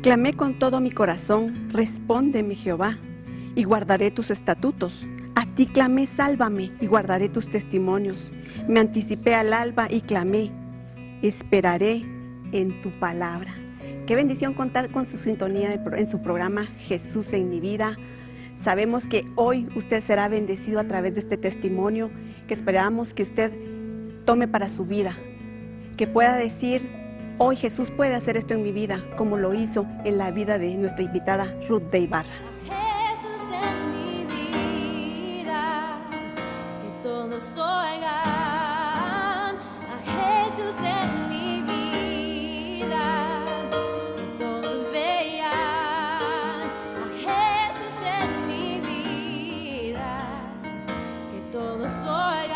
Clamé con todo mi corazón, respóndeme, Jehová, y guardaré tus estatutos. A ti clamé, sálvame, y guardaré tus testimonios. Me anticipé al alba y clamé, esperaré en tu palabra. Qué bendición contar con su sintonía en su programa Jesús en mi vida. Sabemos que hoy usted será bendecido a través de este testimonio que esperamos que usted tome para su vida, que pueda decir, hoy Jesús puede hacer esto en mi vida, como lo hizo en la vida de nuestra invitada Ruth de Ibarra. Jesús en mi vida, que todos oigan. A Jesús en mi vida, que todos vean. A Jesús en mi vida, que todos oigan.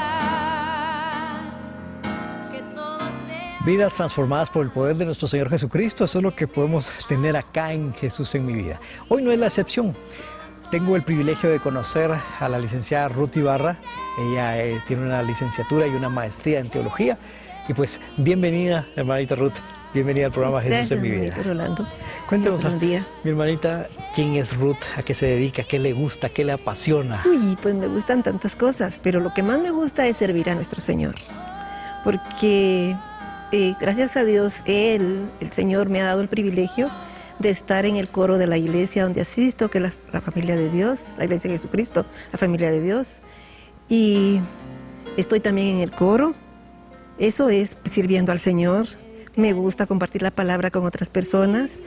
Que todos vean. Vidas transformadas por el poder de nuestro Señor Jesucristo, eso es lo que podemos tener acá en Jesús en mi vida. Hoy no es la excepción. Tengo el privilegio de conocer a la licenciada Ruth Ibarra. Ella tiene una licenciatura y una maestría en teología. Y pues, bienvenida, hermanita Ruth. Bienvenida al programa Jesús en mi vida. Gracias, Rolando. Cuéntanos, Buen día. mi hermanita, ¿quién es Ruth? ¿A qué se dedica? ¿Qué le gusta? ¿Qué le apasiona? Uy, pues me gustan tantas cosas, pero lo que más me gusta es servir a nuestro Señor. Porque gracias a Dios, el Señor me ha dado el privilegio de estar en el coro de la iglesia donde asisto, que es la familia de Dios, la iglesia de Jesucristo, la familia de Dios. Y estoy también en el coro. Eso es sirviendo al Señor. Me gusta compartir la palabra con otras personas.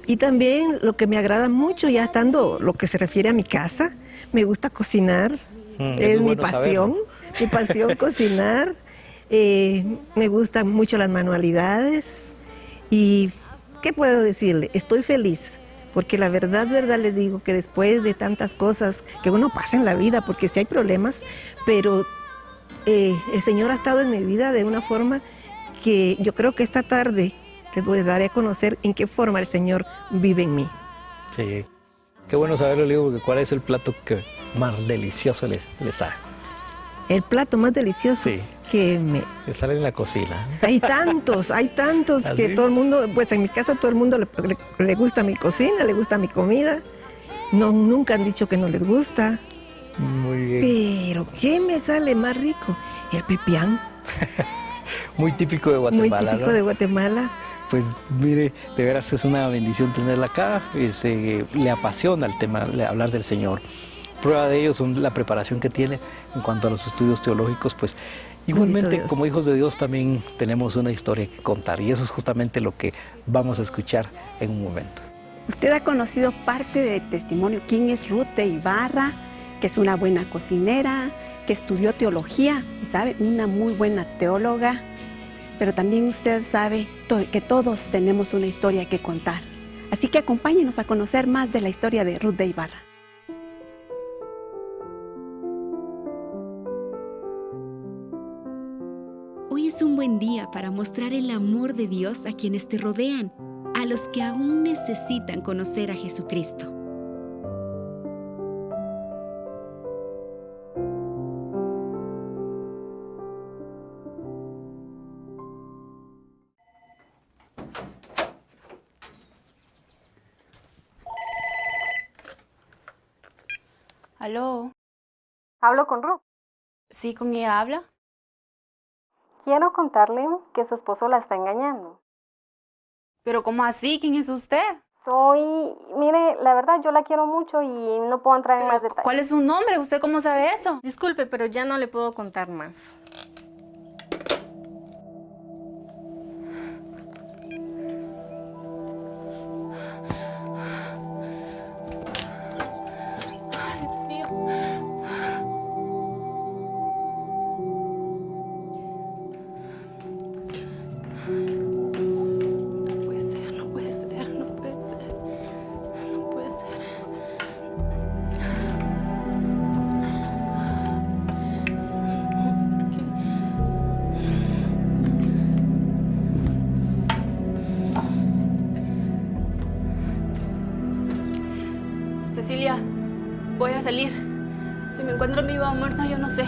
Y también lo que me agrada mucho, ya estando lo que se refiere a mi casa, me gusta cocinar. Es mi bueno pasión, saberlo. mi pasión cocinar. Me gustan mucho las manualidades. Y, ¿qué puedo decirle? Estoy feliz. Porque la verdad les digo que después de tantas cosas que uno pasa en la vida, porque sí hay problemas, pero el Señor ha estado en mi vida de una forma que yo creo que esta tarde les voy a dar a conocer en qué forma el Señor vive en mí. Sí. Qué bueno saberlo, le digo, que cuál es el plato que más delicioso le sabe. El plato más delicioso Sí. que me... Que sale en la cocina. Hay tantos ¿Ah, que sí? todo el mundo, pues en mi casa todo el mundo le gusta mi cocina, le gusta mi comida. No, nunca han dicho que no les gusta. Muy bien. Pero, ¿qué me sale más rico? El pepián, Muy típico de muy Guatemala, típico ¿no? de Guatemala. Pues mire, de veras es una bendición tenerla acá. Le apasiona el tema, hablar del Señor. Prueba de ello son la preparación que tiene en cuanto a los estudios teológicos, pues igualmente Dios. como hijos de Dios también tenemos una historia que contar y eso es justamente lo que vamos a escuchar en un momento. Usted ha conocido parte del testimonio. ¿Quién es Ruth de Ibarra? Que es una buena cocinera, que estudió teología y sabe, una muy buena teóloga. Pero también usted sabe que todos tenemos una historia que contar. Así que acompáñenos a conocer más de la historia de Ruth de Ibarra. Hoy es un buen día para mostrar el amor de Dios a quienes te rodean, a los que aún necesitan conocer a Jesucristo. Aló, Hablo con Ruth. ¿sí con ella habla? Quiero contarle que su esposo la está engañando. ¿Pero cómo así? ¿Quién es usted? Mire, la verdad yo la quiero mucho y no puedo entrar en más Pero, detalles. ¿cuál es su nombre? ¿Usted cómo sabe eso? Disculpe, pero ya no le puedo contar más. No puede ser, no puede ser, no puede ser. No puede ser. ¿Por qué? Cecilia, voy a salir. Si me encuentro viva o muerta, yo no sé.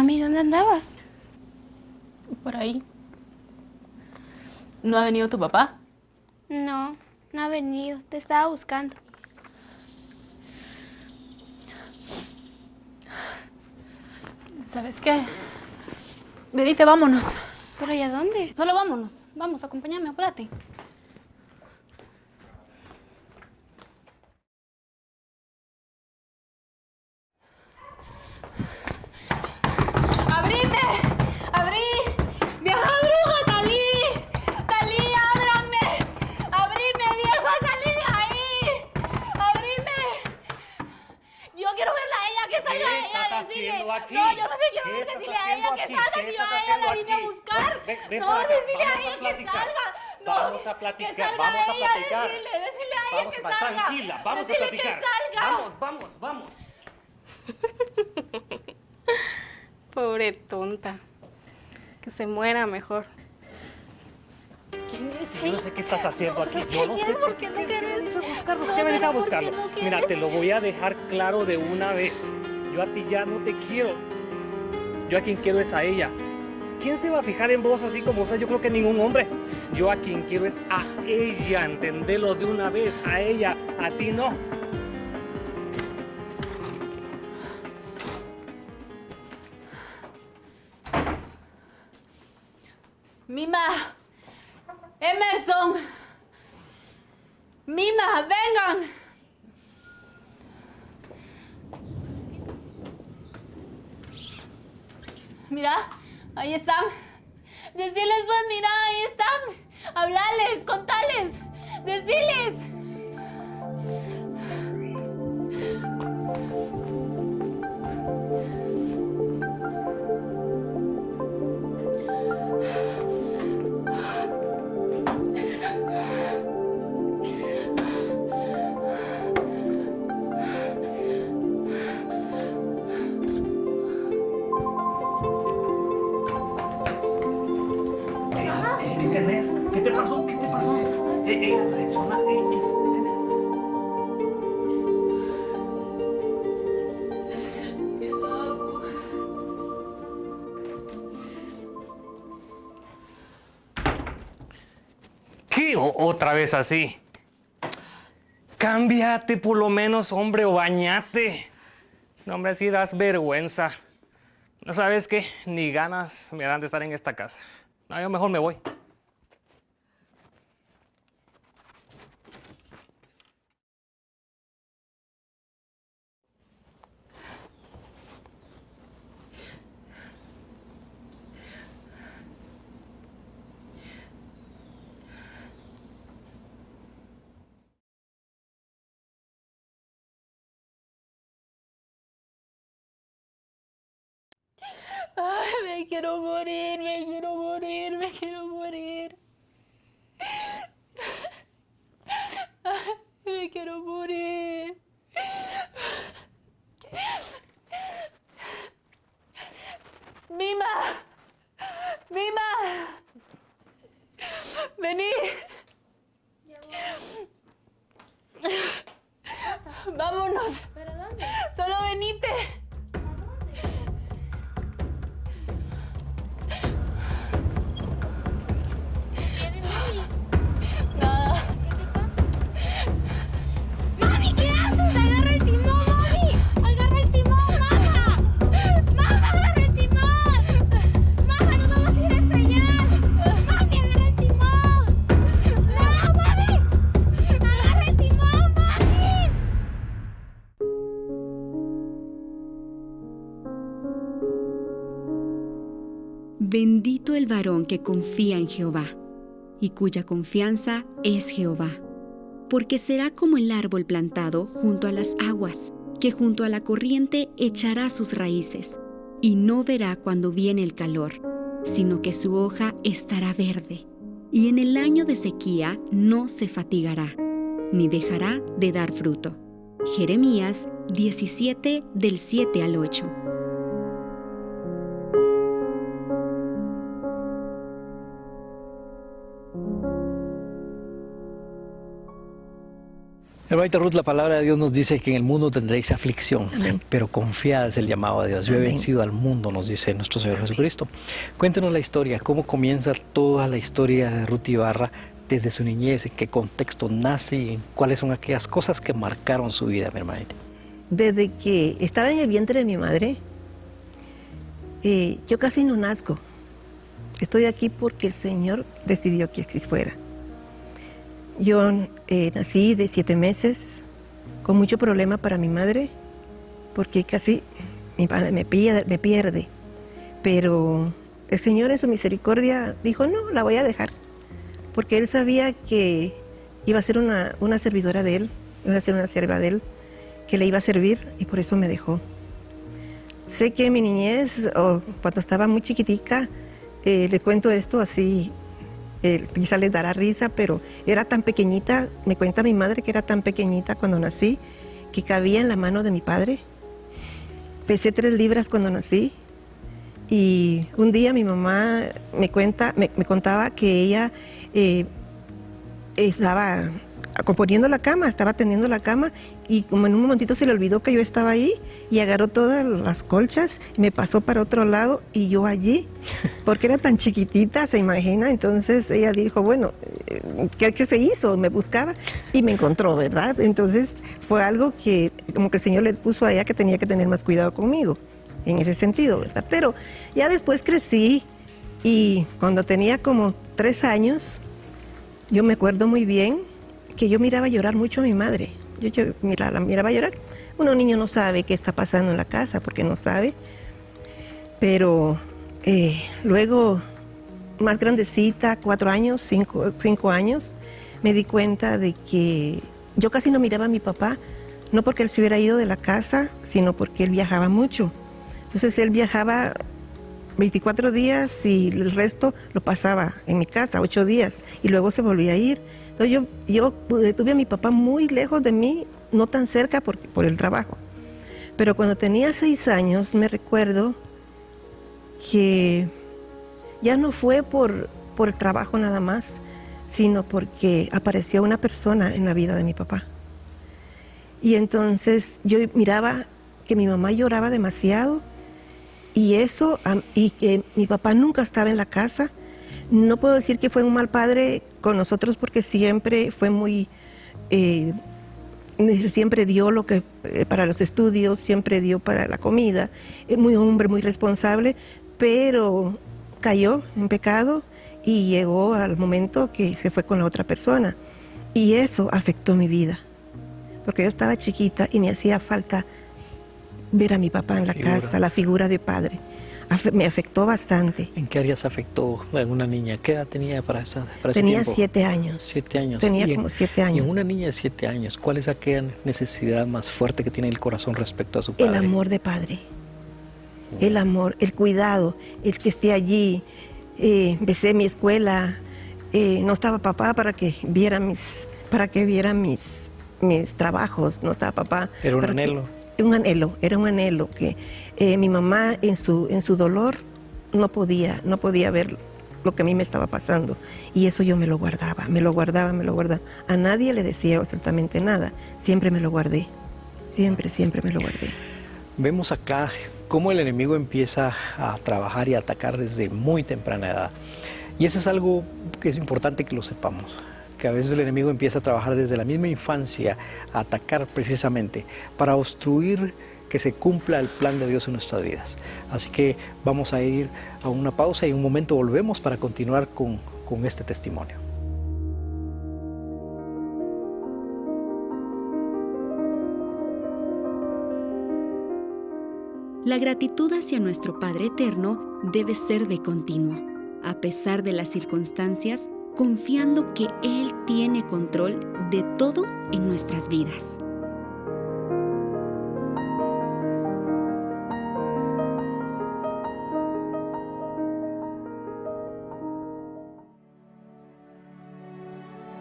Mami, ¿dónde andabas? Por ahí. ¿No ha venido tu papá? No, no ha venido. Te estaba buscando. ¿Sabes qué? Verite, vámonos. ¿Pero y a dónde? Solo vámonos. Vamos, acompáñame, apúrate. ¡Abrime! ¡Abrí! ¡Vieja bruja, salí! ¡Salí, ábranme! ¡Abrime, vieja, salí de ahí! ¡Abrime! Yo quiero verla a ella, que salga ¿Qué ella, estás decirle. haciendo aquí? No, yo también quiero ¿Qué decirle estás a ella haciendo que aquí? salga, ¿Qué si yo estás a ella la haciendo vine a aquí? buscar. Ven No, para acá, decirle a vamos a ella que platicar. salga. No, Vamos a platicar, que salga vamos a ella, platicar. decirle a ella Vamos, que va, salga. tranquila, vamos a Decirle platicar. que salga. Vamos. Pobre tonta. Que se muera mejor. ¿Quién es Yo no sé qué estás haciendo aquí. Yo no sé ¿Por qué no quieres buscarlos. No, ¿Qué venís a pero ¿por qué buscarlo? no quieres? Mira, te lo voy a dejar claro de una vez. Yo a ti ya no te quiero. Yo a quien quiero es a ella. ¿Quién se va a fijar en vos así como vos? Yo creo que ningún hombre. Yo a quien quiero es a ella. Entendelo de una vez. A ella, a ti no. Mima, Emerson, Mima, vengan. Mira, ahí están. Deciles pues, mira, ahí están. Hablales, contales, deciles. ¿Qué tenés? ¿Qué te pasó? ¿Qué te pasó? Reacciona. ¿Qué tenés? ¿Qué hago? ¿Qué? Otra vez así. Cámbiate por lo menos, hombre, o bañate. No, hombre, así das vergüenza. ¿No sabes qué? Ni ganas me dan de estar en esta casa. No, yo mejor me voy. Ay, me quiero morir, me quiero morir, me quiero morir. Ay, me quiero morir. Mima, Mima, vení. Vámonos. ¿Pero dónde? Solo venite. ¿Quieres, mami? Nada. ¿Qué te pasa? ¡Mami, qué haces! ¡Agarra el timón, mami! ¡Agarra el timón, mamá! ¡Mamá, agarra el timón! ¡Mamá, nos vamos a ir a estrellar! ¡Mami, agarra el timón! ¡No, mami! ¡Agarra el timón, mami! Bendito el varón que confía en Jehová, y cuya confianza es Jehová, porque será como el árbol plantado junto a las aguas, que junto a la corriente echará sus raíces, y no verá cuando viene el calor, sino que su hoja estará verde, y en el año de sequía no se fatigará, ni dejará de dar fruto. Jeremías 17, del 7 al 8. Hermanita Ruth, la palabra de Dios nos dice que en el mundo tendréis aflicción, Amén. pero confiad es el llamado de Dios. Yo he Amén. vencido al mundo, nos dice nuestro Señor Jesucristo. Cuéntenos la historia, cómo comienza toda la historia de Ruth Ibarra desde su niñez, en qué contexto nace y cuáles son aquellas cosas que marcaron su vida, mi hermanita. Desde que estaba en el vientre de mi madre, yo casi no nazco. Estoy aquí porque el Señor decidió que así fuera. Yo nací de 7 meses, con mucho problema para mi madre, porque casi mi padre me pierde. Pero el Señor en su misericordia dijo, no, la voy a dejar. Porque Él sabía que iba a ser una servidora de Él, iba a ser una sierva de Él, que le iba a servir, y por eso me dejó. Sé que en mi niñez, cuando estaba muy chiquitica, le cuento esto así, quizá les dará risa, pero era tan pequeñita, me cuenta mi madre que era tan pequeñita cuando nací, que cabía en la mano de mi padre. Pesé 3 libras cuando nací, y un día mi mamá me contaba que ella estaba componiendo la cama, estaba tendiendo la cama, y como en un momentito se le olvidó que yo estaba ahí, y agarró todas las colchas y me pasó para otro lado, y yo allí, porque era tan chiquitita, se imagina. Entonces ella dijo, bueno, ¿qué se hizo? Me buscaba y me encontró, ¿verdad? Entonces fue algo que como que el Señor le puso a ella, que tenía que tener más cuidado conmigo, en ese sentido, ¿verdad? Pero ya después crecí, y cuando tenía como 3 años, yo me acuerdo muy bien que yo miraba llorar mucho a mi madre. Yo la miraba llorar. Uno niño no sabe qué está pasando en la casa, porque no sabe. Pero luego, más grandecita, 4 años, 5 años, me di cuenta de que yo casi no miraba a mi papá, no porque él se hubiera ido de la casa, sino porque él viajaba mucho. Entonces él viajaba 24 días y el resto lo pasaba en mi casa, 8 días, y luego se volvía a ir. Entonces yo tuve a mi papá muy lejos de mí, no tan cerca por el trabajo. Pero cuando tenía 6 años me recuerdo que ya no fue por el trabajo nada más, sino porque apareció una persona en la vida de mi papá. Y entonces yo miraba que mi mamá lloraba demasiado, y que mi papá nunca estaba en la casa. No puedo decir que fue un mal padre con nosotros, porque siempre fue muy, siempre dio lo que para los estudios, siempre dio para la comida, muy hombre, muy responsable, pero cayó en pecado y llegó al momento que se fue con la otra persona, y eso afectó mi vida, porque yo estaba chiquita y me hacía falta ver a mi papá en la casa, la figura de padre. Me afectó bastante. ¿En qué áreas afectó a una niña? ¿Qué edad tenía para ese Tenía tiempo? 7 años. 7 años. Tenía como 7 años. Y en una niña de 7 años, ¿cuál es aquella necesidad más fuerte que tiene el corazón respecto a su padre? El amor de padre. El amor, el cuidado, el que esté allí. Empecé mi escuela. No estaba papá para que viera mis trabajos. No estaba papá. Era un anhelo. Era un anhelo que mi mamá en su dolor no podía ver lo que a mí me estaba pasando, y eso yo me lo guardaba. A nadie le decía absolutamente nada, siempre me lo guardé, siempre me lo guardé. Vemos acá cómo el enemigo empieza a trabajar y a atacar desde muy temprana edad, y eso es algo que es importante que lo sepamos, que a veces el enemigo empieza a trabajar desde la misma infancia, a atacar precisamente para obstruir que se cumpla el plan de Dios en nuestras vidas. Así que vamos a ir a una pausa y en un momento volvemos para continuar con este testimonio. La gratitud hacia nuestro Padre Eterno debe ser de continuo, a pesar de las circunstancias, confiando que Él tiene control de todo en nuestras vidas.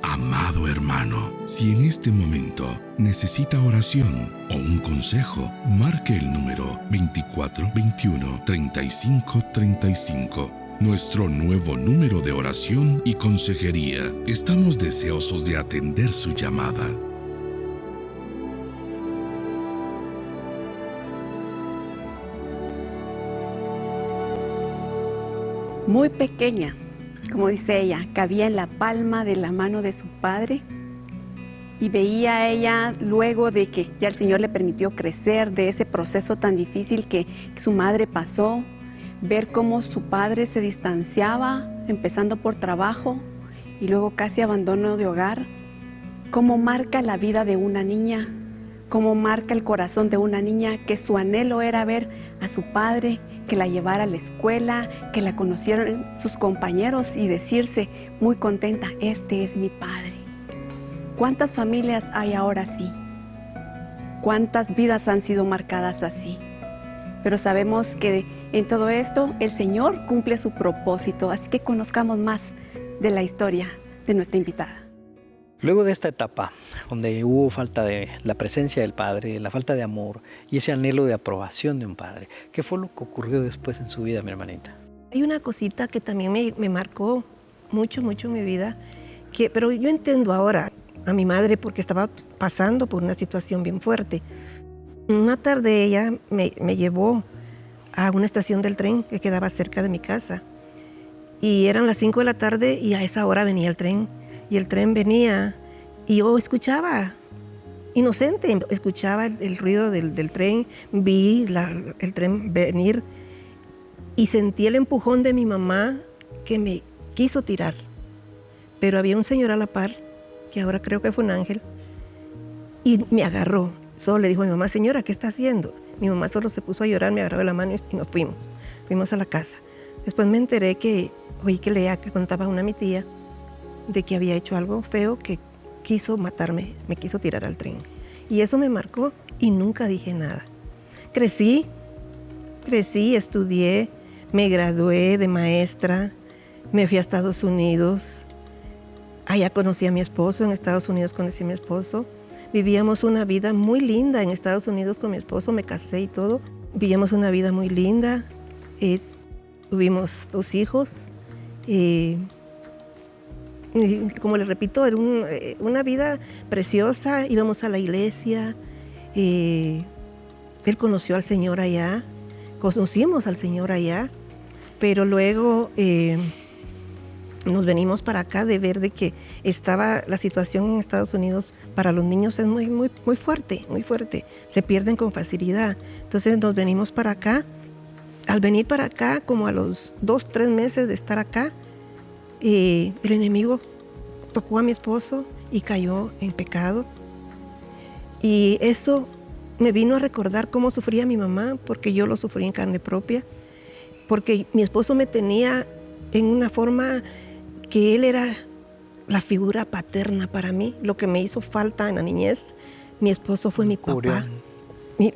Amado hermano, si en este momento necesita oración o un consejo, marque el número 2421 3535. Nuestro nuevo número de oración y consejería. Estamos deseosos de atender su llamada. Muy pequeña, como dice ella, cabía en la palma de la mano de su padre y veía a ella luego de que ya el Señor le permitió crecer de ese proceso tan difícil que su madre pasó, ver cómo su padre se distanciaba, empezando por trabajo y luego casi abandono de hogar, cómo marca la vida de una niña, cómo marca el corazón de una niña que su anhelo era ver a su padre, que la llevara a la escuela, que la conocieran sus compañeros y decirse muy contenta, este es mi padre. ¿Cuántas familias hay ahora así? ¿Cuántas vidas han sido marcadas así? Pero sabemos que en todo esto el Señor cumple su propósito, así que conozcamos más de la historia de nuestra invitada. Luego de esta etapa, donde hubo falta de la presencia del padre, la falta de amor y ese anhelo de aprobación de un padre, ¿qué fue lo que ocurrió después en su vida, mi hermanita? Hay una cosita que también me marcó mucho en mi vida, pero yo entiendo ahora a mi madre porque estaba pasando por una situación bien fuerte. Una tarde ella me llevó a una estación del tren que quedaba cerca de mi casa y eran las 5 de la tarde y a esa hora venía el tren. Y el tren venía y yo escuchaba, inocente, escuchaba el ruido del tren, vi el tren venir y sentí el empujón de mi mamá que me quiso tirar. Pero había un señor a la par, que ahora creo que fue un ángel, y me agarró. Solo le dijo a mi mamá, señora, ¿qué está haciendo? Mi mamá solo se puso a llorar, me agarró de la mano y nos fuimos a la casa. Después me enteré oí que contaba una mi tía, de que había hecho algo feo, que quiso matarme, me quiso tirar al tren. Y eso me marcó y nunca dije nada. Crecí, estudié, me gradué de maestra, me fui a Estados Unidos. Allá conocí a mi esposo, en Estados Unidos conocí a mi esposo. Vivíamos una vida muy linda en Estados Unidos con mi esposo, me casé y todo. Vivíamos una vida muy linda, tuvimos 2 hijos. Y como les repito, era una vida preciosa, íbamos a la iglesia, él conoció al Señor allá, conocimos al Señor allá, pero luego nos venimos para acá de ver de que estaba la situación en Estados Unidos para los niños es muy fuerte, se pierden con facilidad. Entonces nos venimos para acá. Al venir para acá, como a los 2-3 meses de estar acá, el enemigo tocó a mi esposo y cayó en pecado. Y eso me vino a recordar cómo sufría mi mamá, porque yo lo sufrí en carne propia, porque mi esposo me tenía en una forma que él era la figura paterna para mí, lo que me hizo falta en la niñez. Mi esposo fue mi papá.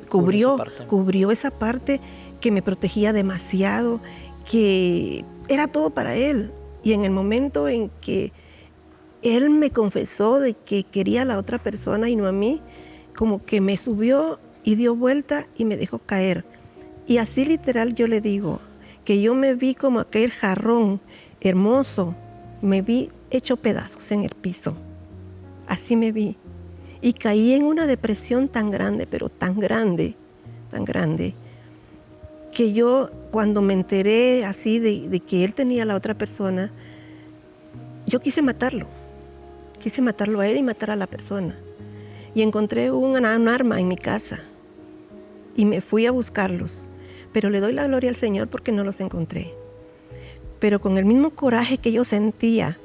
Cubrió esa parte que me protegía demasiado, que era todo para él. Y en el momento en que él me confesó de que quería a la otra persona y no a mí, como que me subió y dio vuelta y me dejó caer. Y así literal yo le digo que yo me vi como aquel jarrón hermoso, me vi hecho pedazos en el piso. Así me vi. Y caí en una depresión tan grande, pero tan grande, que yo cuando me enteré así de que él tenía a la otra persona, yo quise matarlo a él y matar a la persona. Y encontré un arma en mi casa y me fui a buscarlos, pero le doy la gloria al Señor porque no los encontré. Pero con el mismo coraje que yo sentía,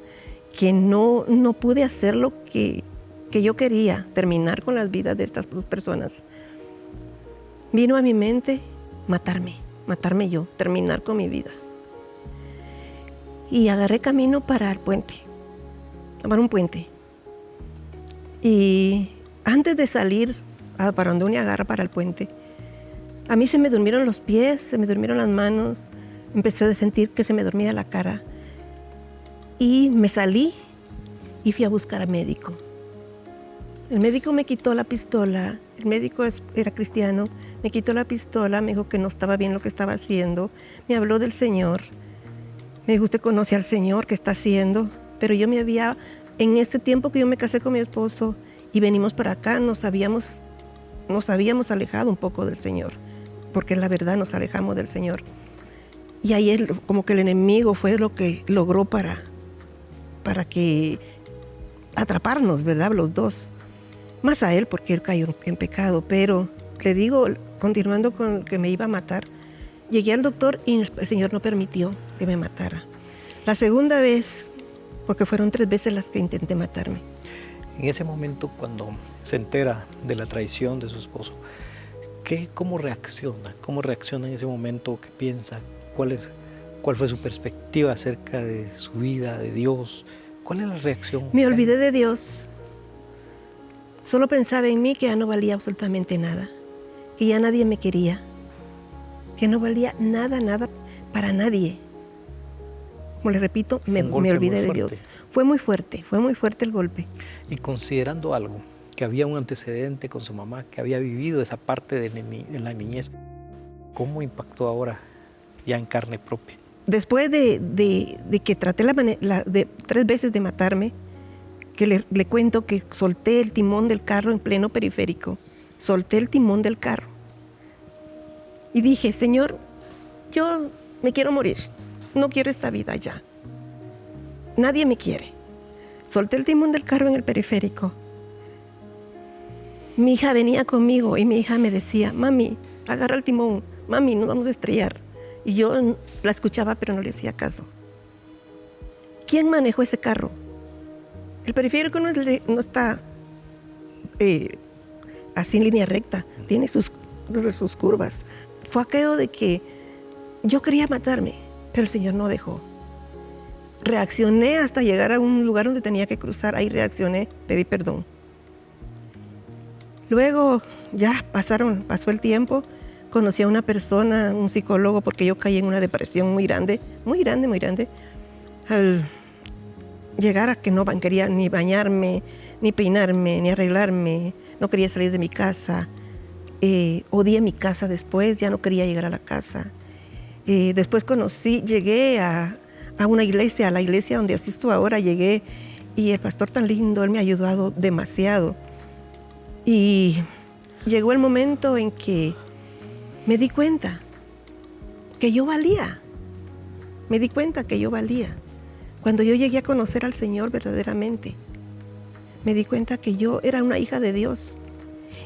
que no pude hacer lo que yo quería, terminar con las vidas de estas 2 personas, vino a mi mente matarme yo, terminar con mi vida. Y agarré camino para el puente, para un puente. Y antes de salir para donde uno agarra para el puente, a mí se me durmieron los pies, se me durmieron las manos, empecé a sentir que se me dormía la cara. Y me salí y fui a buscar al médico. El médico me quitó la pistola, el médico era cristiano, me quitó la pistola, me dijo que no estaba bien lo que estaba haciendo, me habló del Señor, me dijo, usted conoce al Señor, ¿qué está haciendo? Pero yo en ese tiempo que yo me casé con mi esposo y venimos para acá, nos habíamos alejado un poco del Señor, porque la verdad nos alejamos del Señor. Y ahí como que el enemigo fue lo que logró para que atraparnos, ¿verdad? Los dos. Más a él porque él cayó en pecado. Pero le digo, continuando con que me iba a matar, llegué al doctor y el Señor no permitió que me matara. La segunda vez, porque fueron 3 veces las que intenté matarme. En ese momento, cuando se entera de la traición de su esposo, ¿cómo reacciona? ¿Cómo reacciona en ese momento? ¿Qué piensa? ¿Cuál fue su perspectiva acerca de su vida, de Dios? ¿Cuál es la reacción? Me olvidé de Dios. Solo pensaba en mí, que ya no valía absolutamente nada, que ya nadie me quería, que no valía nada para nadie. Como le repito, me olvidé de Dios. Fue muy fuerte el golpe. Y considerando algo, que había un antecedente con su mamá, que había vivido esa parte de la niñez, ¿cómo impactó ahora ya en carne propia? Después de que traté 3 veces de matarme, que le cuento que solté el timón del carro en pleno periférico, solté el timón del carro y dije, Señor, yo me quiero morir, no quiero esta vida ya, nadie me quiere. Solté el timón del carro en el periférico. Mi hija venía conmigo y mi hija me decía, mami, agarra el timón, mami, nos vamos a estrellar. Y yo la escuchaba, pero no le hacía caso. ¿Quién manejó ese carro? El periférico no está así en línea recta, tiene sus curvas. Fue aquello de que yo quería matarme, pero el Señor no dejó. Reaccioné hasta llegar a un lugar donde tenía que cruzar, ahí reaccioné, pedí perdón. Luego ya pasó el tiempo, conocí a una persona, un psicólogo, porque yo caí en una depresión muy grande. Al llegar a que no quería ni bañarme, ni peinarme, ni arreglarme, no quería salir de mi casa. Odié mi casa después, ya no quería llegar a la casa. Después llegué a una iglesia, a la iglesia donde asisto ahora, llegué y el pastor tan lindo, él me ha ayudado demasiado. Y llegó el momento en que me di cuenta que yo valía. Cuando yo llegué a conocer al Señor verdaderamente, me di cuenta que yo era una hija de Dios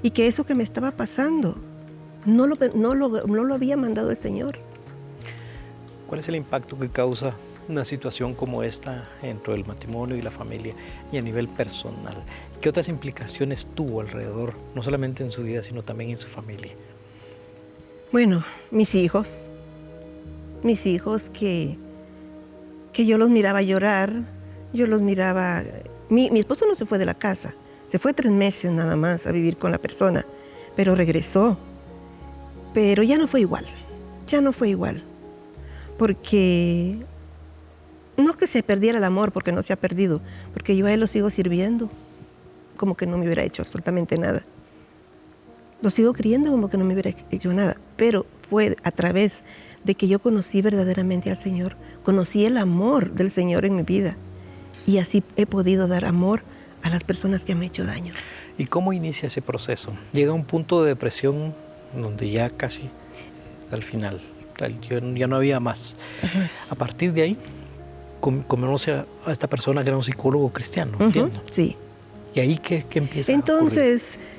y que eso que me estaba pasando no lo había mandado el Señor. ¿Cuál es el impacto que causa una situación como esta dentro del matrimonio y la familia y a nivel personal? ¿Qué otras implicaciones tuvo alrededor, no solamente en su vida, sino también en su familia? Bueno, mis hijos que yo los miraba llorar, mi esposo no se fue de la casa, se fue 3 meses nada más a vivir con la persona, pero regresó, pero ya no fue igual, porque no que se perdiera el amor, porque no se ha perdido, porque yo a él lo sigo sirviendo, como que no me hubiera hecho absolutamente nada. Lo sigo creyendo como que no me hubiera hecho nada, pero fue a través de que yo conocí verdaderamente al Señor, conocí el amor del Señor en mi vida y así he podido dar amor a las personas que me han hecho daño. ¿Y cómo inicia ese proceso? Llega a un punto de depresión donde ya casi al final, ya no había más. Ajá. A partir de ahí, conoce a esta persona que era un psicólogo cristiano, ¿entiendo? Sí. ¿Y ahí qué empieza Entonces, a ocurrir?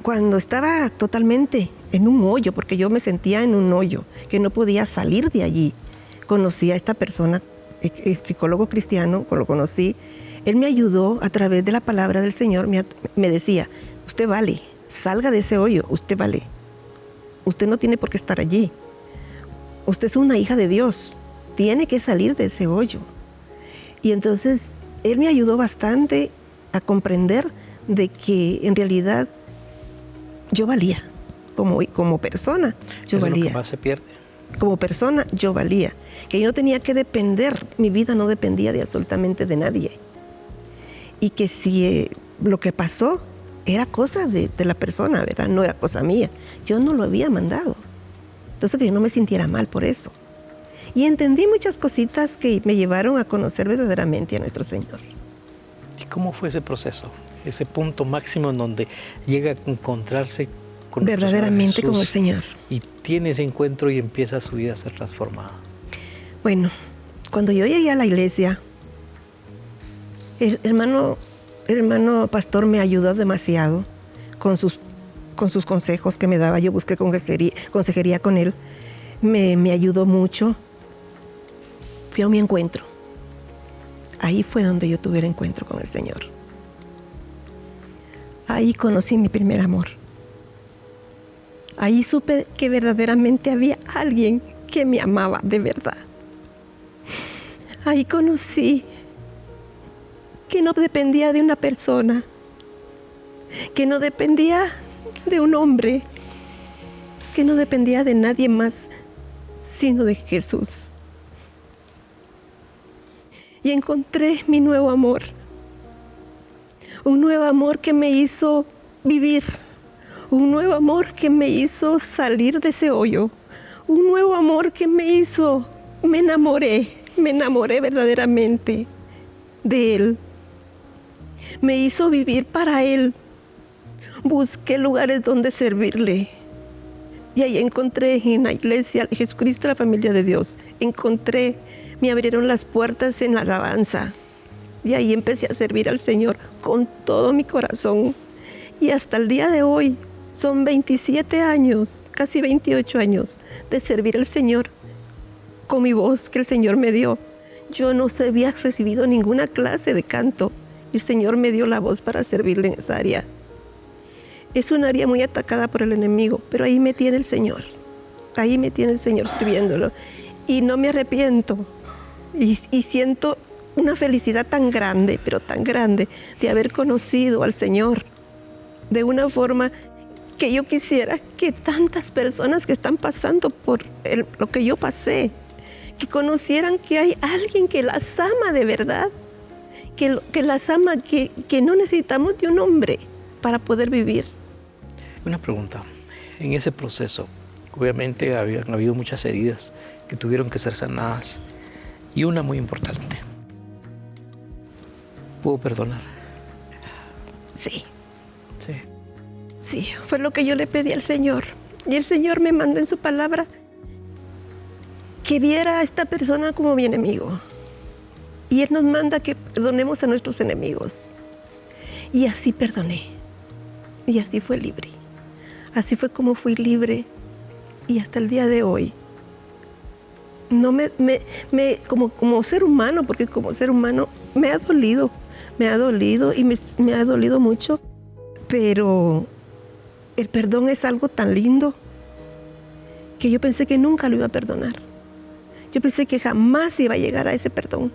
Cuando estaba totalmente en un hoyo, porque yo me sentía en un hoyo, que no podía salir de allí, conocí a esta persona, el psicólogo cristiano, lo conocí, él me ayudó a través de la palabra del Señor, me decía, usted vale, salga de ese hoyo, usted vale, usted no tiene por qué estar allí, usted es una hija de Dios, tiene que salir de ese hoyo. Y entonces él me ayudó bastante a comprender de que en realidad yo valía, como persona, yo valía. Es lo que más se pierde. Como persona, yo valía. Que yo no tenía que depender, mi vida no dependía de absolutamente de nadie. Y que si lo que pasó era cosa de la persona, ¿verdad? No era cosa mía. Yo no lo había mandado. Entonces que yo no me sintiera mal por eso. Y entendí muchas cositas que me llevaron a conocer verdaderamente a nuestro Señor. ¿Y cómo fue ese proceso? Ese punto máximo en donde llega a encontrarse con verdaderamente con el Señor. Y tiene ese encuentro y empieza su vida a ser transformada. Bueno, cuando yo llegué a la iglesia, el hermano pastor me ayudó demasiado con sus consejos que me daba. Yo busqué consejería con él. Me ayudó mucho. Fui a mi encuentro. Ahí fue donde yo tuve el encuentro con el Señor. Ahí conocí mi primer amor. Ahí supe que verdaderamente había alguien que me amaba de verdad. Ahí conocí que no dependía de una persona, que no dependía de un hombre, que no dependía de nadie más, sino de Jesús. Y encontré mi nuevo amor, un nuevo amor que me hizo vivir, un nuevo amor que me hizo salir de ese hoyo, un nuevo amor que me enamoré verdaderamente de Él. Me hizo vivir para Él. Busqué lugares donde servirle. Y ahí encontré en la iglesia Jesucristo, la familia de Dios. Me abrieron las puertas en la alabanza. Y ahí empecé a servir al Señor con todo mi corazón. Y hasta el día de hoy, son 27 años, casi 28 años, de servir al Señor con mi voz que el Señor me dio. Yo no había recibido ninguna clase de canto. El Señor me dio la voz para servirle en esa área. Es un área muy atacada por el enemigo, pero ahí me tiene el Señor. Ahí me tiene el Señor sirviéndolo. Y no me arrepiento. Y siento una felicidad tan grande, pero tan grande, de haber conocido al Señor de una forma que yo quisiera que tantas personas que están pasando por lo que yo pasé, que conocieran que hay alguien que las ama de verdad, que las ama, que no necesitamos de un hombre para poder vivir. Una pregunta. En ese proceso, obviamente habían habido muchas heridas que tuvieron que ser sanadas. Y una muy importante. ¿Puedo perdonar? Sí. Sí. Sí, fue lo que yo le pedí al Señor. Y el Señor me mandó en su palabra que viera a esta persona como mi enemigo. Y Él nos manda que perdonemos a nuestros enemigos. Y así perdoné. Y así fue libre. Así fue como fui libre. Y hasta el día de hoy. No como ser humano, porque como ser humano me ha dolido y me ha dolido mucho. Pero el perdón es algo tan lindo que yo pensé que nunca lo iba a perdonar. Yo pensé que jamás iba a llegar a ese perdón.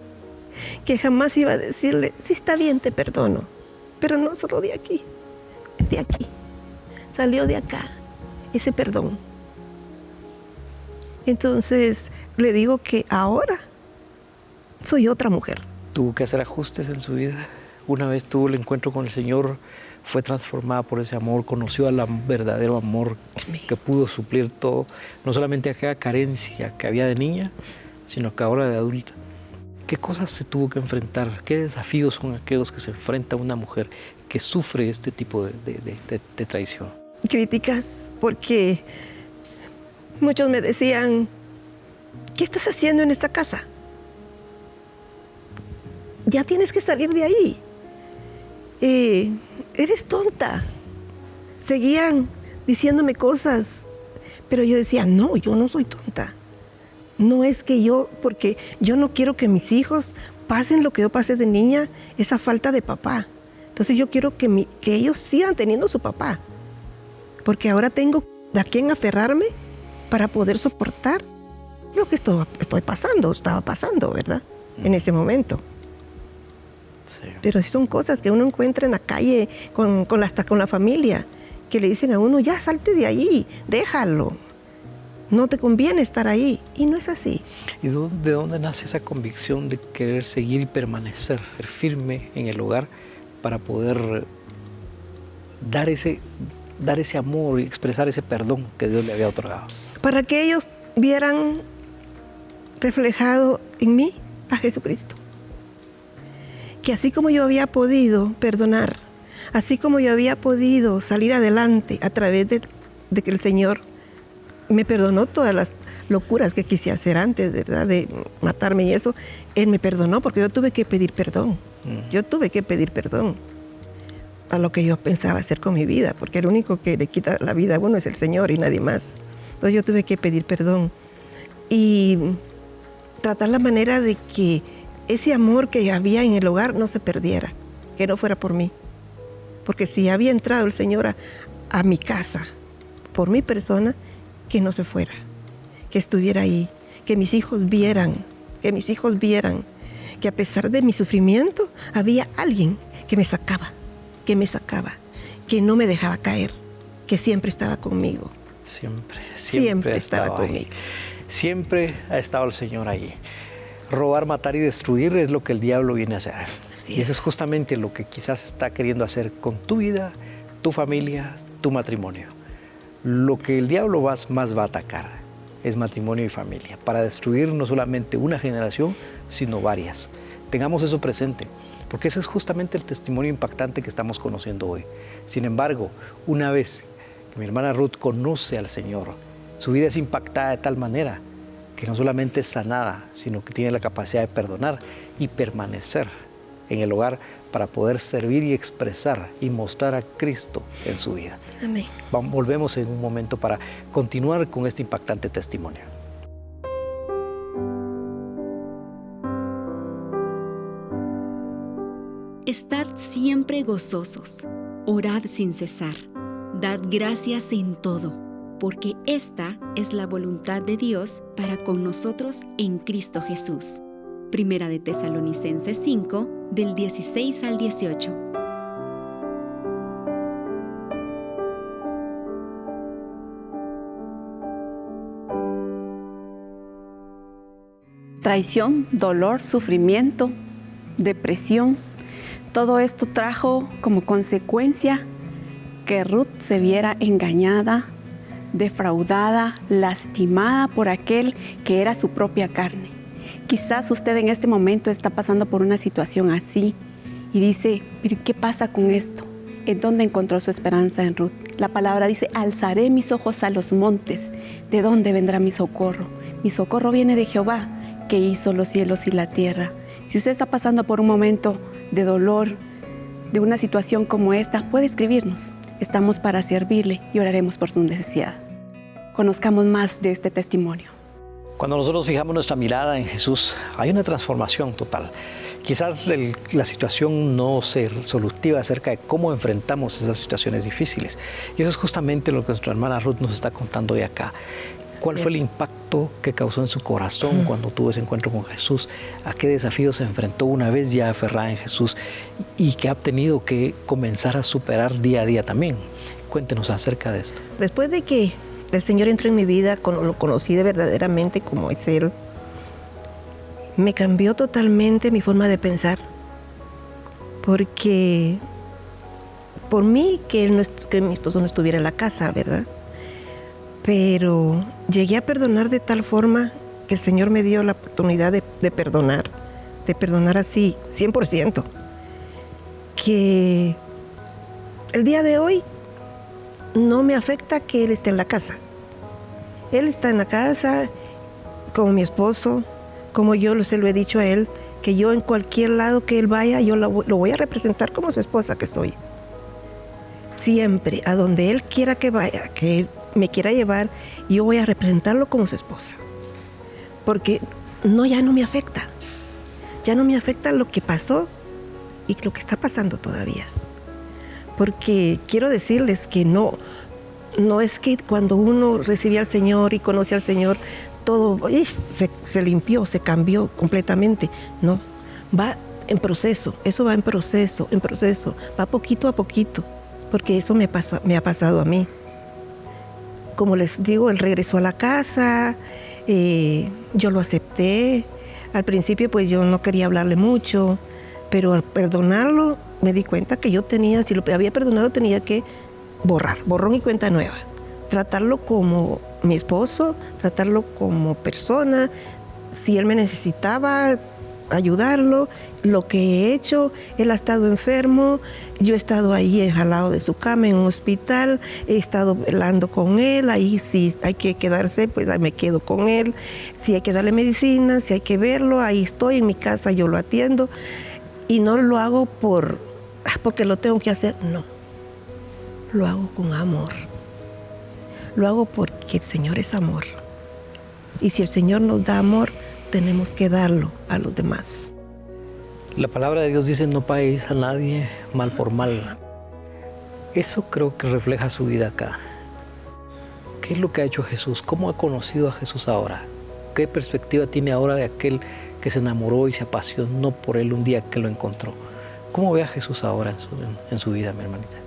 Que jamás iba a decirle, sí, está bien, te perdono. Pero no solo de aquí, de aquí. Salió de acá ese perdón. Entonces le digo que ahora soy otra mujer. Tuvo que hacer ajustes en su vida. Una vez tuvo el encuentro con el Señor, fue transformada por ese amor, conoció al verdadero amor que pudo suplir todo, no solamente aquella carencia que había de niña, sino que ahora de adulta. ¿Qué cosas se tuvo que enfrentar? ¿Qué desafíos son aquellos que se enfrenta una mujer que sufre este tipo de traición? Críticas, porque muchos me decían, ¿qué estás haciendo en esta casa? Ya tienes que salir de ahí. Eres tonta. Seguían diciéndome cosas, pero yo decía, no, yo no soy tonta. No es que porque yo no quiero que mis hijos pasen lo que yo pasé de niña, esa falta de papá. Entonces yo quiero que ellos sigan teniendo su papá, porque ahora tengo a quién aferrarme para poder soportar lo que estaba pasando, ¿verdad? En ese momento. Sí. Pero son cosas que uno encuentra en la calle, hasta con la familia, que le dicen a uno, ya salte de ahí, déjalo. No te conviene estar ahí. Y no es así. ¿Y de dónde nace esa convicción de querer seguir y permanecer firme en el hogar para poder dar ese amor y expresar ese perdón que Dios le había otorgado? Para que ellos vieran reflejado en mí a Jesucristo. Que así como yo había podido perdonar, así como yo había podido salir adelante a través de que el Señor me perdonó todas las locuras que quise hacer antes, ¿verdad? De matarme y eso. Él me perdonó porque yo tuve que pedir perdón. Yo tuve que pedir perdón a lo que yo pensaba hacer con mi vida, porque el único que le quita la vida a uno es el Señor y nadie más. Entonces yo tuve que pedir perdón y tratar la manera de que ese amor que había en el hogar no se perdiera, que no fuera por mí. Porque si había entrado el Señor a mi casa por mi persona, que no se fuera, que estuviera ahí, que mis hijos vieran, que a pesar de mi sufrimiento había alguien que me sacaba, que no me dejaba caer, que siempre estaba conmigo. Siempre estaba conmigo. Siempre ha estado el Señor ahí. Robar, matar y destruir es lo que el diablo viene a hacer. Y eso es justamente lo que quizás está queriendo hacer con tu vida, tu familia, tu matrimonio. Lo que el diablo más va a atacar es matrimonio y familia, para destruir no solamente una generación, sino varias. Tengamos eso presente, porque ese es justamente el testimonio impactante que estamos conociendo hoy. Sin embargo, una vez que mi hermana Ruth conoce al Señor, su vida es impactada de tal manera que no solamente es sanada, sino que tiene la capacidad de perdonar y permanecer en el hogar para poder servir y expresar y mostrar a Cristo en su vida. Amén. Volvemos en un momento para continuar con este impactante testimonio. Estad siempre gozosos, orad sin cesar, dad gracias en todo, porque esta es la voluntad de Dios para con nosotros en Cristo Jesús. Primera de Tesalonicenses 5, del 16 al 18. Traición, dolor, sufrimiento, depresión, todo esto trajo como consecuencia que Ruth se viera engañada, defraudada, lastimada por aquel que era su propia carne. Quizás usted en este momento está pasando por una situación así y dice, ¿pero qué pasa con esto? ¿En dónde encontró su esperanza en Ruth? La palabra dice, alzaré mis ojos a los montes. ¿De dónde vendrá mi socorro? Mi socorro viene de Jehová, que hizo los cielos y la tierra. Si usted está pasando por un momento de dolor, de una situación como esta, puede escribirnos. Estamos para servirle y oraremos por su necesidad. Conozcamos más de este testimonio. Cuando nosotros fijamos nuestra mirada en Jesús, hay una transformación total. Quizás la situación no sea solutiva acerca de cómo enfrentamos esas situaciones difíciles. Y eso es justamente lo que nuestra hermana Ruth nos está contando hoy acá. ¿Cuál fue el impacto que causó en su corazón cuando tuvo ese encuentro con Jesús? ¿A qué desafío se enfrentó una vez ya aferrada en Jesús y que ha tenido que comenzar a superar día a día también? Cuéntenos acerca de esto. Después de que el Señor entró en mi vida, lo conocí de verdaderamente como es Él, me cambió totalmente mi forma de pensar. Porque por mí que mi esposo no estuviera en la casa, ¿verdad? Pero llegué a perdonar de tal forma que el Señor me dio la oportunidad de perdonar así, 100%. Que el día de hoy no me afecta que Él esté en la casa. Él está en la casa como mi esposo, como yo se lo he dicho a Él, que yo en cualquier lado que Él vaya, yo lo voy a representar como su esposa que soy. Siempre, a donde Él quiera que vaya, que Él me quiera llevar, yo voy a representarlo como su esposa. Porque ya no me afecta. Ya no me afecta lo que pasó y lo que está pasando todavía. Porque quiero decirles que no es que cuando uno recibe al Señor y conoce al Señor, todo se limpió, se cambió completamente. No, va en proceso, eso va en proceso, va poquito a poquito, porque eso me ha pasado a mí. Como les digo, él regresó a la casa, yo lo acepté. Al principio pues yo no quería hablarle mucho, pero al perdonarlo me di cuenta que yo tenía, si lo había perdonado, tenía que borrón y cuenta nueva. Tratarlo como mi esposo, tratarlo como persona. Si él me necesitaba, ayudarlo. Lo que he hecho, él ha estado enfermo, yo he estado ahí al lado de su cama en un hospital, he estado velando con él, ahí si hay que quedarse, pues ahí me quedo con él, si hay que darle medicina, si hay que verlo, ahí estoy en mi casa, yo lo atiendo, y no lo hago porque lo tengo que hacer, no, lo hago con amor, lo hago porque el Señor es amor, y si el Señor nos da amor, tenemos que darlo a los demás. La palabra de Dios dice, no paguéis a nadie mal por mal. Eso creo que refleja su vida acá. ¿Qué es lo que ha hecho Jesús? ¿Cómo ha conocido a Jesús ahora? ¿Qué perspectiva tiene ahora de aquel que se enamoró y se apasionó por él un día que lo encontró? ¿Cómo ve a Jesús ahora en su vida, mi hermanita?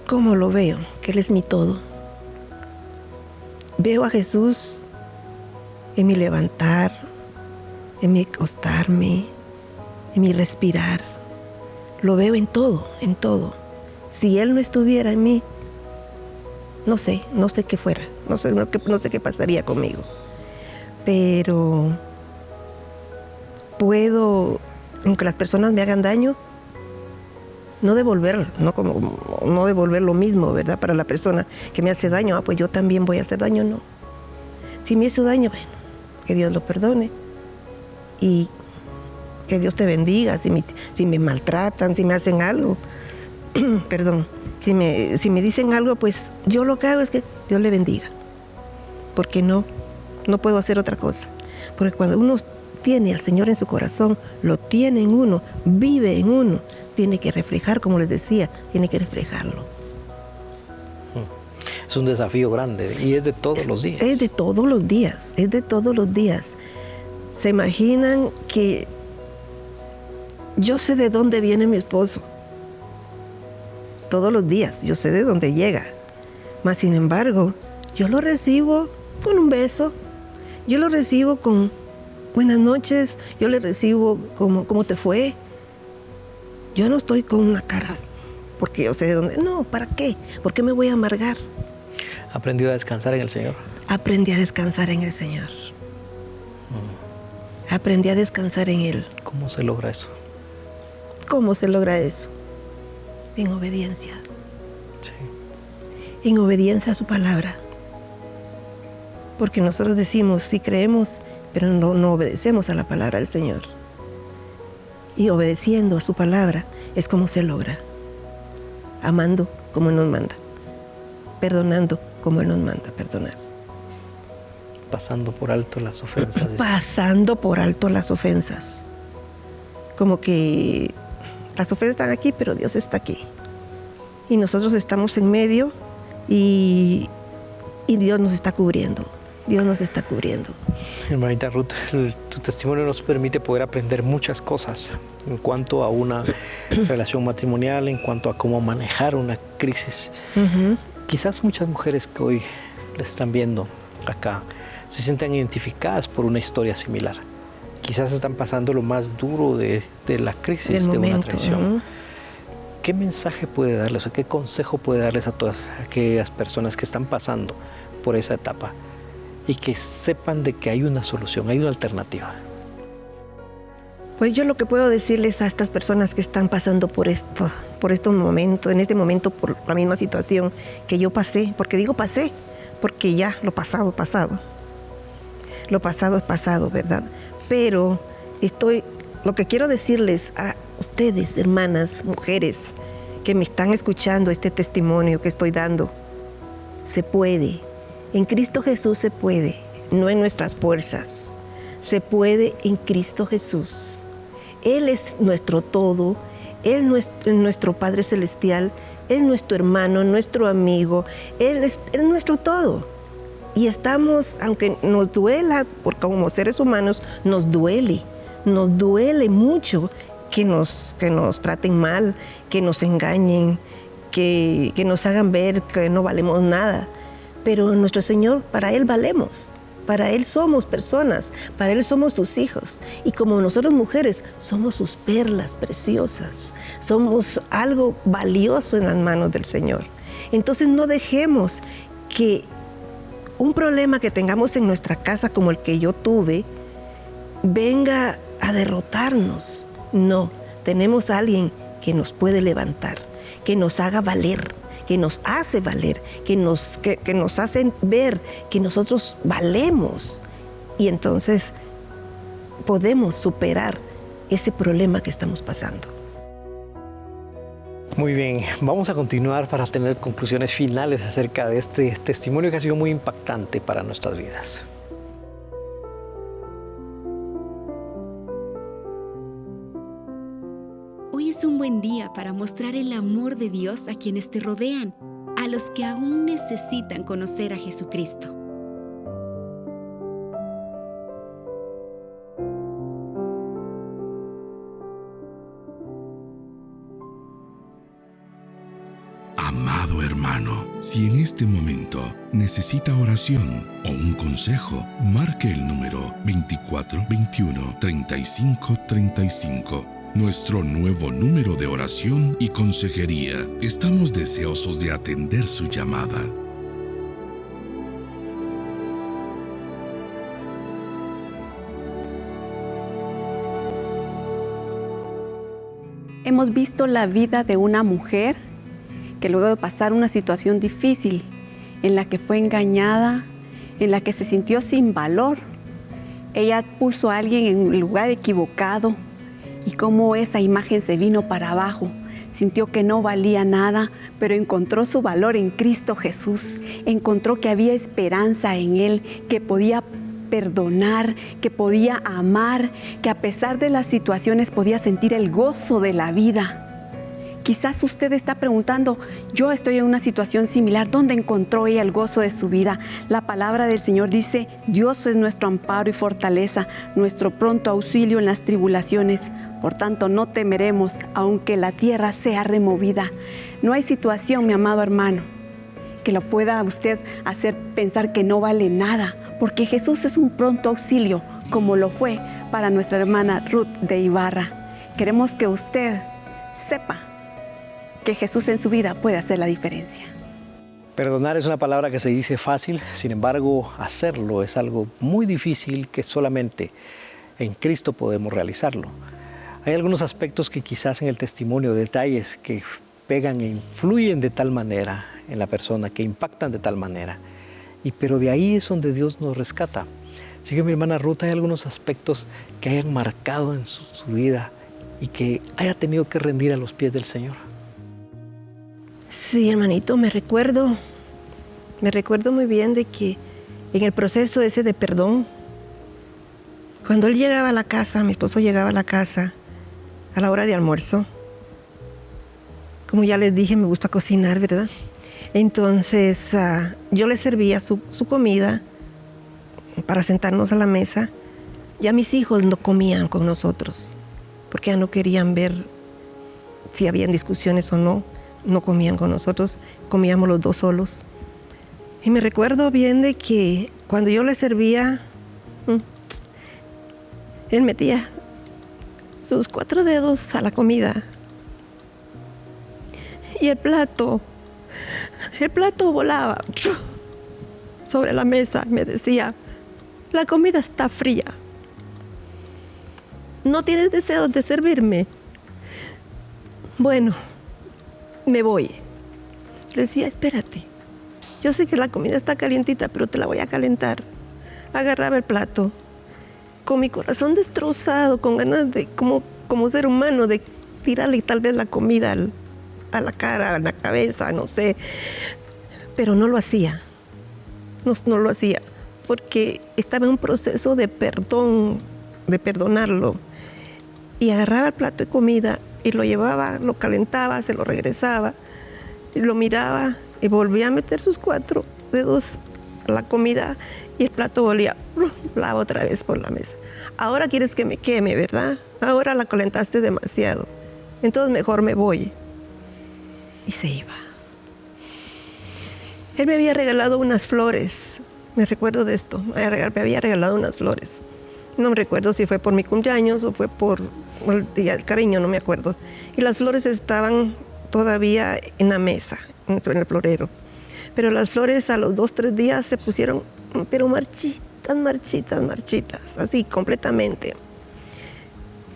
¿Cómo lo veo? Que Él es mi todo. Veo a Jesús en mi levantar, en mi acostarme, en mi respirar. Lo veo en todo, en todo. Si Él no estuviera en mí, no sé qué fuera, no sé qué pasaría conmigo. Pero puedo, aunque las personas me hagan daño, no devolver lo mismo, ¿verdad? Para la persona que me hace daño, pues yo también voy a hacer daño, no. Si me hizo daño, bueno, que Dios lo perdone. Y que Dios te bendiga, si me maltratan, si me hacen algo, perdón, si me dicen algo, pues yo lo que hago es que Dios le bendiga, porque no puedo hacer otra cosa, porque cuando uno tiene al Señor en su corazón, lo tiene en uno, vive en uno, tiene que reflejar, como les decía, tiene que reflejarlo. Es un desafío grande y es de todos los días. Es de todos los días, es de todos los días. ¿Se imaginan que yo sé de dónde viene mi esposo? Todos los días, yo sé de dónde llega. Mas, sin embargo, yo lo recibo con un beso, yo lo recibo con buenas noches, yo le recibo ¿cómo te fue? Yo no estoy con una cara, porque yo sé de dónde. No, ¿para qué? ¿Por qué me voy a amargar? ¿Aprendió a descansar en el Señor? Aprendí a descansar en el Señor. Aprendí a descansar en Él. ¿Cómo se logra eso? ¿Cómo se logra eso? En obediencia. Sí. En obediencia a su palabra. Porque nosotros decimos, sí creemos, pero no obedecemos a la palabra del Señor. Y obedeciendo a su palabra es como se logra. Amando como Él nos manda. Perdonando como Él nos manda perdonar. Pasando por alto las ofensas. Pasando por alto las ofensas. Como que las ofensas están aquí, pero Dios está aquí. Y nosotros estamos en medio y Dios nos está cubriendo. Dios nos está cubriendo. Hermanita Ruth, tu testimonio nos permite poder aprender muchas cosas en cuanto a una relación matrimonial, en cuanto a cómo manejar una crisis. Quizás muchas mujeres que hoy le están viendo acá se sientan identificadas por una historia similar. Quizás están pasando lo más duro de la crisis de una traición. ¿Qué mensaje puede darles o qué consejo puede darles a todas aquellas personas que están pasando por esa etapa y que sepan de que hay una solución, hay una alternativa? Pues yo lo que puedo decirles a estas personas que están pasando por estos momentos, en este momento por la misma situación que yo pasé, porque digo pasé, porque ya lo pasado, pasado. Lo pasado es pasado, ¿verdad? Pero lo que quiero decirles a ustedes, hermanas, mujeres, que me están escuchando este testimonio que estoy dando, se puede. En Cristo Jesús se puede, no en nuestras fuerzas. Se puede en Cristo Jesús. Él es nuestro todo, Él es nuestro Padre Celestial, Él es nuestro hermano, nuestro amigo, Él es nuestro todo. Y estamos, aunque nos duela, porque como seres humanos nos duele mucho que nos traten mal, que nos engañen, que nos hagan ver que no valemos nada. Pero nuestro Señor, para Él valemos, para Él somos personas, para Él somos sus hijos. Y como nosotros mujeres somos sus perlas preciosas, somos algo valioso en las manos del Señor. Entonces no dejemos que un problema que tengamos en nuestra casa como el que yo tuve venga a derrotarnos. No, tenemos a alguien que nos puede levantar, que nos haga valer, que nos hace valer, que nos hace ver que nosotros valemos. Y entonces podemos superar ese problema que estamos pasando. Muy bien, vamos a continuar para tener conclusiones finales acerca de este testimonio que ha sido muy impactante para nuestras vidas. Hoy es un buen día para mostrar el amor de Dios a quienes te rodean, a los que aún necesitan conocer a Jesucristo. Amado hermano, si en este momento necesita oración o un consejo, marque el número 2421-3535. Nuestro nuevo número de oración y consejería. Estamos deseosos de atender su llamada. Hemos visto la vida de una mujer que luego de pasar una situación difícil, en la que fue engañada, en la que se sintió sin valor, ella puso a alguien en el lugar equivocado y cómo esa imagen se vino para abajo. Sintió que no valía nada, pero encontró su valor en Cristo Jesús. Encontró que había esperanza en Él, que podía perdonar, que podía amar, que a pesar de las situaciones podía sentir el gozo de la vida. Quizás usted está preguntando, yo estoy en una situación similar, ¿dónde encontró ella el gozo de su vida? La palabra del Señor dice, Dios es nuestro amparo y fortaleza, nuestro pronto auxilio en las tribulaciones. Por tanto, no temeremos, aunque la tierra sea removida. No hay situación, mi amado hermano, que lo pueda usted hacer pensar que no vale nada, porque Jesús es un pronto auxilio, como lo fue para nuestra hermana Ruth de Ibarra. Queremos que usted sepa que Jesús en su vida puede hacer la diferencia. Perdonar es una palabra que se dice fácil, sin embargo, hacerlo es algo muy difícil que solamente en Cristo podemos realizarlo. Hay algunos aspectos que quizás en el testimonio, detalles que pegan e influyen de tal manera en la persona, que impactan de tal manera, pero de ahí es donde Dios nos rescata. Así que mi hermana Ruth, hay algunos aspectos que hayan marcado en su vida y que haya tenido que rendir a los pies del Señor. Sí, hermanito, me recuerdo muy bien de que en el proceso ese de perdón, cuando él llegaba a la casa, mi esposo llegaba a la casa a la hora de almuerzo, como ya les dije, me gusta cocinar, ¿verdad? Entonces yo le servía su comida para sentarnos a la mesa. Ya mis hijos no comían con nosotros, porque ya no querían ver si habían discusiones o no. No comían con nosotros, comíamos los dos solos. Y me recuerdo bien de que cuando yo le servía, él metía sus 4 dedos a la comida. Y el plato volaba sobre la mesa. Me decía, la comida está fría. ¿No tienes deseos de servirme? Bueno, me voy. Le decía, espérate. Yo sé que la comida está calientita, pero te la voy a calentar. Agarraba el plato, con mi corazón destrozado, con ganas de, como ser humano, de tirarle tal vez la comida a la cara, a la cabeza, no sé. Pero no lo hacía. No lo hacía, porque estaba en un proceso de perdón, de perdonarlo. Y agarraba el plato de comida y lo llevaba, lo calentaba, se lo regresaba, y lo miraba y volvía a meter sus 4 dedos a la comida y el plato volvía otra vez por la mesa. Ahora quieres que me queme, ¿verdad? Ahora la calentaste demasiado. Entonces mejor me voy. Y se iba. Él me había regalado unas flores. Me recuerdo de esto. Me había regalado unas flores. No me recuerdo si fue por mi cumpleaños o fue por el día del cariño, no me acuerdo. Y las flores estaban todavía en la mesa, en el florero. Pero las flores a los 2-3 días se pusieron, pero marchitas, así completamente.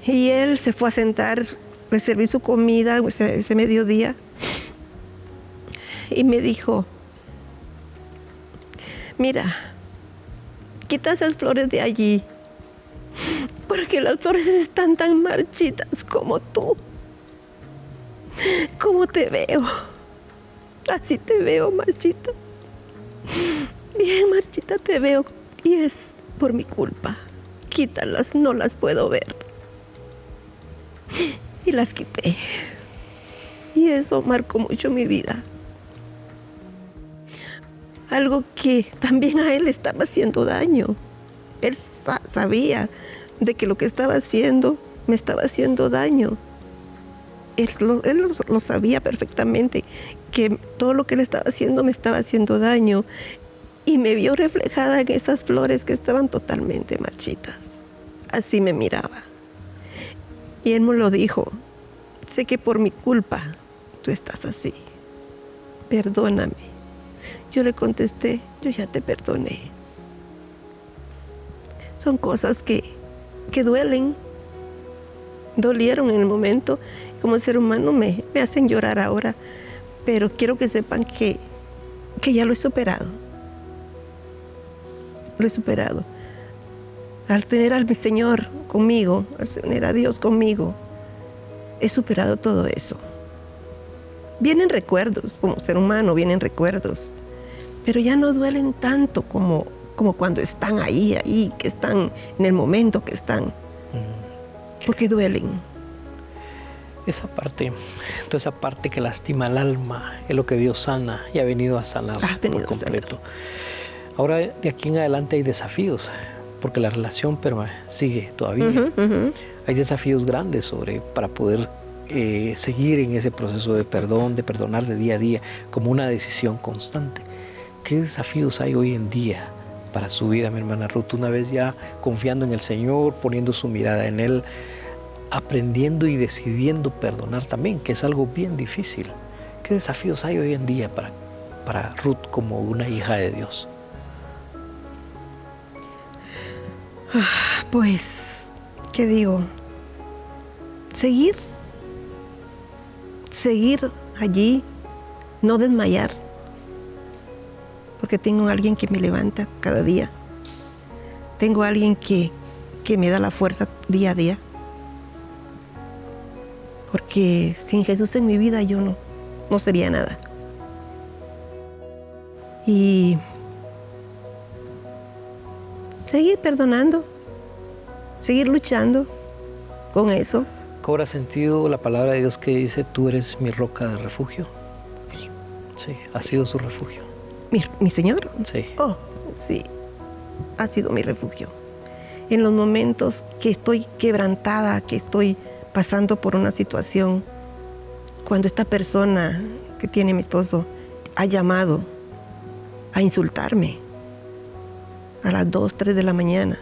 Y él se fue a sentar, le serví su comida ese mediodía y me dijo, mira, quita esas flores de allí, porque las flores están tan marchitas como tú. ¿Cómo te veo? Así te veo, marchita. Bien marchita te veo y es por mi culpa. Quítalas, no las puedo ver. Y las quité. Y eso marcó mucho mi vida. Algo que también a él estaba haciendo daño. Él sabía de que lo que estaba haciendo me estaba haciendo daño. Él lo sabía perfectamente, que todo lo que él estaba haciendo me estaba haciendo daño. Y me vio reflejada en esas flores que estaban totalmente marchitas. Así me miraba. Y él me lo dijo, sé que por mi culpa tú estás así. Perdóname. Yo le contesté, yo ya te perdoné. Son cosas que duelen. Dolieron en el momento. Como ser humano me hacen llorar ahora. Pero quiero que sepan que ya lo he superado. Lo he superado. Al tener a mi Señor conmigo, al tener a Dios conmigo, he superado todo eso. Vienen recuerdos, como ser humano vienen recuerdos, pero ya no duelen tanto como cuando están ahí, que están en el momento que están, porque duelen. Toda esa parte que lastima el alma, es lo que Dios sana y ha venido a sanar por completo. Ahora, de aquí en adelante hay desafíos, porque la relación sigue todavía. Hay desafíos grandes para poder seguir en ese proceso de perdón, de perdonar de día a día, como una decisión constante. ¿Qué desafíos hay hoy en día para su vida, mi hermana Ruth? Una vez ya confiando en el Señor, poniendo su mirada en Él, aprendiendo y decidiendo perdonar también, que es algo bien difícil. ¿Qué desafíos hay hoy en día para Ruth como una hija de Dios? Pues, ¿qué digo? Seguir allí, no desmayar, porque tengo a alguien que me levanta cada día. Tengo a alguien que me da la fuerza día a día. Porque sin Jesús en mi vida yo no sería nada. Y seguir perdonando, seguir luchando con eso. ¿Cobra sentido la palabra de Dios que dice, tú eres mi roca de refugio? Sí. Sí, ha sido su refugio. ¿Mi Señor? Sí. Oh, sí, ha sido mi refugio. En los momentos que estoy quebrantada, que estoy pasando por una situación, cuando esta persona que tiene mi esposo ha llamado a insultarme a las 2, 3 de la mañana,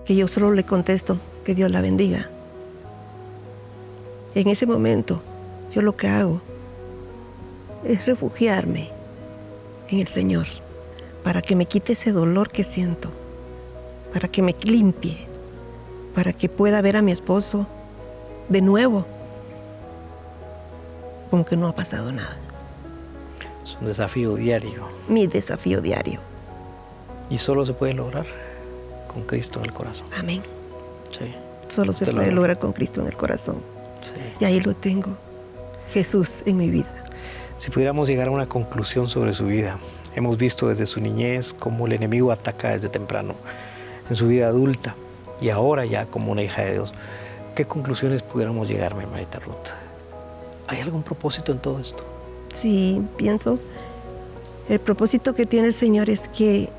que yo solo le contesto que Dios la bendiga. En ese momento, yo lo que hago es refugiarme en el Señor para que me quite ese dolor que siento, para que me limpie, para que pueda ver a mi esposo de nuevo, como que no ha pasado nada. Es un desafío diario. Mi desafío diario. Y solo se puede lograr con Cristo en el corazón. Amén. Sí. Solo se puede lograr con Cristo en el corazón. Sí. Y ahí lo tengo, Jesús en mi vida. Si pudiéramos llegar a una conclusión sobre su vida, hemos visto desde su niñez cómo el enemigo ataca desde temprano, en su vida adulta y ahora ya como una hija de Dios. ¿Qué conclusiones pudiéramos llegar, mi hermanita Ruth? ¿Hay algún propósito en todo esto? Sí, pienso, el propósito que tiene el Señor es que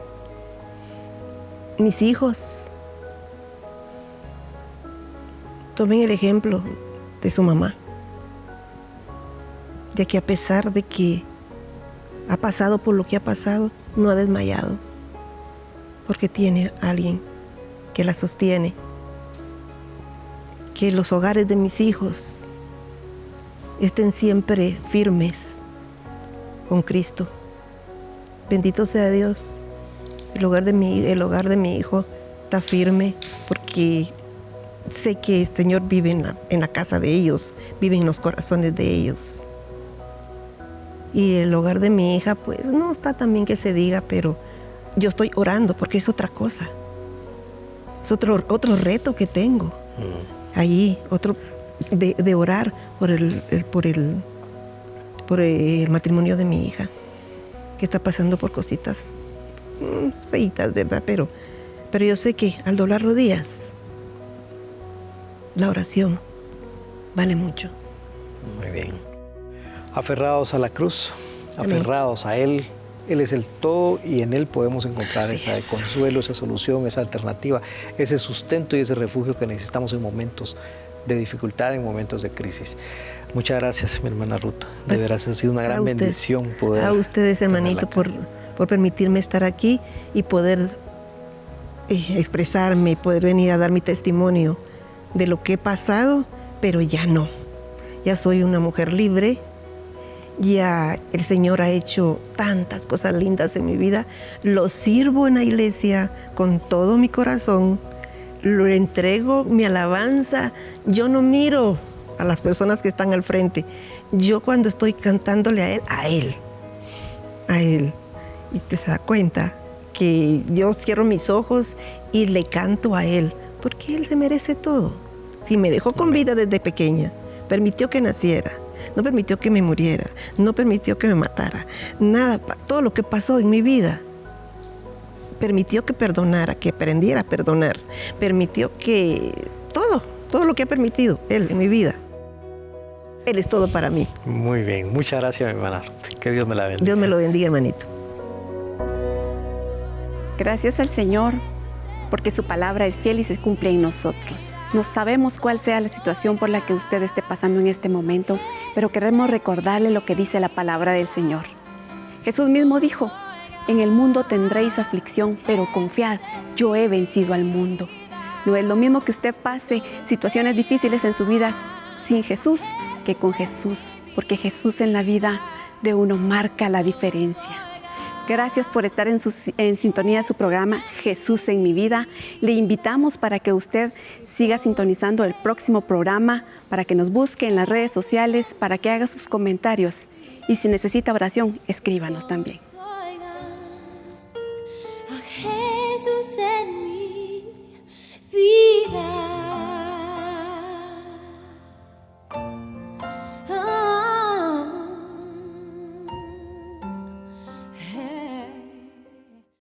mis hijos tomen el ejemplo de su mamá, de que a pesar de que ha pasado por lo que ha pasado, no ha desmayado, porque tiene a alguien que la sostiene. Que los hogares de mis hijos estén siempre firmes con Cristo. Bendito sea Dios. El hogar de mi hijo está firme porque sé que el Señor vive en la casa de ellos, vive en los corazones de ellos. Y el hogar de mi hija, pues no está tan bien que se diga, pero yo estoy orando porque es otra cosa. Es otro reto que tengo. Ahí, otro de orar por el matrimonio de mi hija, que está pasando por cositas feitas, ¿verdad? Pero yo sé que al doblar rodillas, la oración vale mucho. Muy bien. Aferrados a la cruz, Amén. aferrados a Él. Él es el todo y en Él podemos encontrar ese consuelo, esa solución, esa alternativa, ese sustento y ese refugio que necesitamos en momentos de dificultad, en momentos de crisis. Muchas gracias, mi hermana Ruth. De veras ha sido una gran bendición poder. A ustedes, hermanito, por permitirme estar aquí y poder expresarme, poder venir a dar mi testimonio de lo que he pasado, pero ya no. Ya soy una mujer libre. Ya el Señor ha hecho tantas cosas lindas en mi vida. Lo sirvo en la iglesia con todo mi corazón. Le entrego mi alabanza. Yo no miro a las personas que están al frente. Yo cuando estoy cantándole a Él. Y usted se da cuenta que yo cierro mis ojos y le canto a Él. Porque Él se merece todo. Si me dejó con vida desde pequeña, permitió que naciera. No permitió que me muriera, no permitió que me matara, nada, todo lo que pasó en mi vida. Permitió que perdonara, que aprendiera a perdonar, permitió que todo lo que ha permitido Él en mi vida. Él es todo para mí. Muy bien, muchas gracias, mi hermana. Que Dios me la bendiga. Dios me lo bendiga, hermanito. Gracias al Señor, porque su palabra es fiel y se cumple en nosotros. No sabemos cuál sea la situación por la que usted esté pasando en este momento, pero queremos recordarle lo que dice la palabra del Señor. Jesús mismo dijo, en el mundo tendréis aflicción, pero confiad, yo he vencido al mundo. No es lo mismo que usted pase situaciones difíciles en su vida sin Jesús que con Jesús, porque Jesús en la vida de uno marca la diferencia. Gracias por estar en sintonía de su programa Jesús en mi vida. Le invitamos para que usted siga sintonizando el próximo programa, para que nos busque en las redes sociales, para que haga sus comentarios. Y si necesita oración, escríbanos también. Jesús en mi vida.